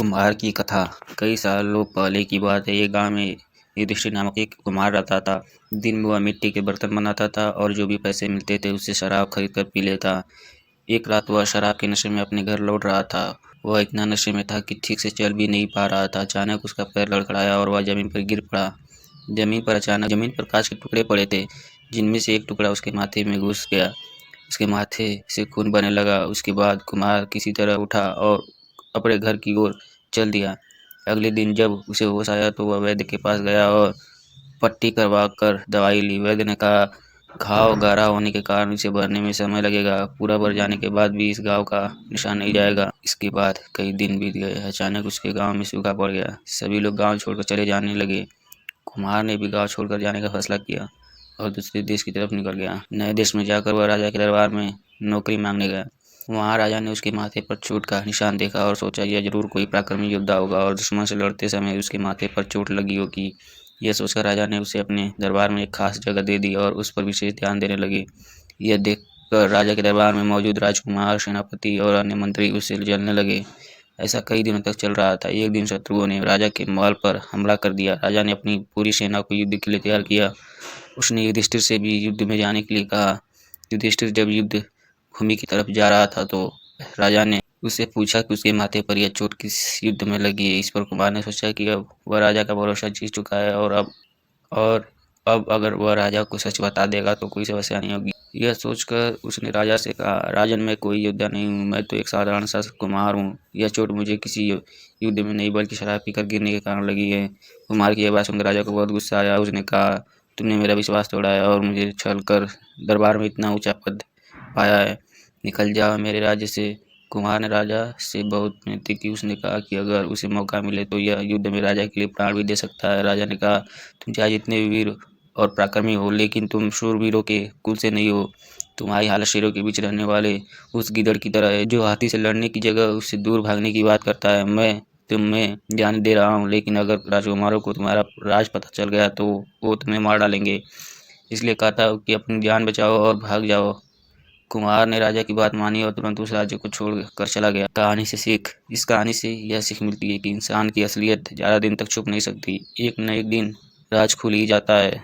कुम्हार की कथा। कई सालों पहले की बात है। एक गांव में युधिष्ठिर नामक एक कुम्हार रहता था। दिन में वह मिट्टी के बर्तन बनाता था और जो भी पैसे मिलते थे उससे शराब खरीद कर पी लेता। एक रात वह शराब के नशे में अपने घर लौट रहा था। वह इतना नशे में था कि ठीक से चल भी नहीं पा रहा था। अचानक उसका पैर लड़खड़ाया और वह जमीन पर गिर पड़ा। जमीन पर कांच के टुकड़े पड़े थे, जिनमें से एक टुकड़ा उसके माथे में घुस गया। उसके माथे से खून बहने लगा। उसके बाद कुम्हार किसी तरह उठा और अपने घर की ओर चल दिया। अगले दिन जब उसे होश आया तो वह वैद्य के पास गया और पट्टी करवा कर दवाई ली। वैद्य ने कहा, घाव गहरा होने के कारण इसे भरने में समय लगेगा। पूरा भर जाने के बाद भी इस घाव का निशान नहीं जाएगा। इसके बाद कई दिन बीत गए। अचानक उसके गांव में सूखा पड़ गया। सभी लोग गांव छोड़कर चले जाने लगे। कुम्हार ने भी गांव छोड़कर जाने का फैसला किया और दूसरे देश की तरफ निकल गया। नए देश में जाकर वह राजा के दरबार में नौकरी मांगने गया। वहाँ राजा ने उसके माथे पर चोट का निशान देखा और सोचा यह जरूर कोई पराक्रमी योद्धा होगा और दुश्मन से लड़ते समय उसके माथे पर चोट लगी होगी। यह सोचकर राजा ने उसे अपने दरबार में एक खास जगह दे दी और उस पर विशेष ध्यान देने लगे। यह देखकर राजा के दरबार में मौजूद राजकुमार, सेनापति और अन्य मंत्री उससे जलने लगे। ऐसा कई दिनों तक चल रहा था। एक दिन शत्रुओं ने राजा के महल पर हमला कर दिया। राजा ने अपनी पूरी सेना को युद्ध के लिए तैयार किया। उसने युधिष्ठिर से भी युद्ध में जाने के लिए कहा। युधिष्ठिर जब युद्ध भूमि की तरफ जा रहा था तो राजा ने उससे पूछा कि उसके माथे पर यह चोट किस युद्ध में लगी है। इस पर कुमार ने सोचा कि अब वह राजा का भरोसा जीत चुका है और अब अगर वह राजा को सच बता देगा तो कोई समस्या नहीं होगी। यह सोचकर उसने राजा से कहा, राजन, मैं कोई योद्धा नहीं हूँ, मैं तो एक साधारण सा कुम्हार हूँ। यह चोट मुझे किसी युद्ध में नहीं बल्कि शराब पीकर गिरने के कारण लगी है। कुम्हार की यह बात सुनकर राजा को बहुत गुस्सा आया। उसने कहा, तुमने मेरा विश्वास तोड़ा है और मुझे छल कर दरबार में इतना ऊंचा पद पाया है। निकल जाओ मेरे राज्य से। कुम्हार ने राजा से बहुत विनती की। उसने कहा कि अगर उसे मौका मिले तो यह युद्ध में राजा के लिए प्राण भी दे सकता है। राजा ने कहा, तुम चाहे जितने वीर और पराक्रमी हो, लेकिन तुम शूरवीरों के कुल से नहीं हो। तुम्हारी हालत शेरों के बीच रहने वाले उस गीदड़ की तरह है जो हाथी से लड़ने की जगह उससे दूर भागने की बात करता है। मैं तुम्हें जान दे रहा हूँ, लेकिन अगर राजकुमारों को तुम्हारा राज पता चल गया तो वो तुम्हें मार डालेंगे। इसलिए कहता हूँ कि अपनी जान बचाओ और भाग जाओ। कुम्हार ने राजा की बात मानी और तुरंत उस राज्य को छोड़ कर चला गया। कहानी से सीख। इस कहानी से यह सीख मिलती है कि इंसान की असलियत ज़्यादा दिन तक छुप नहीं सकती। एक न एक दिन राज खुल ही जाता है।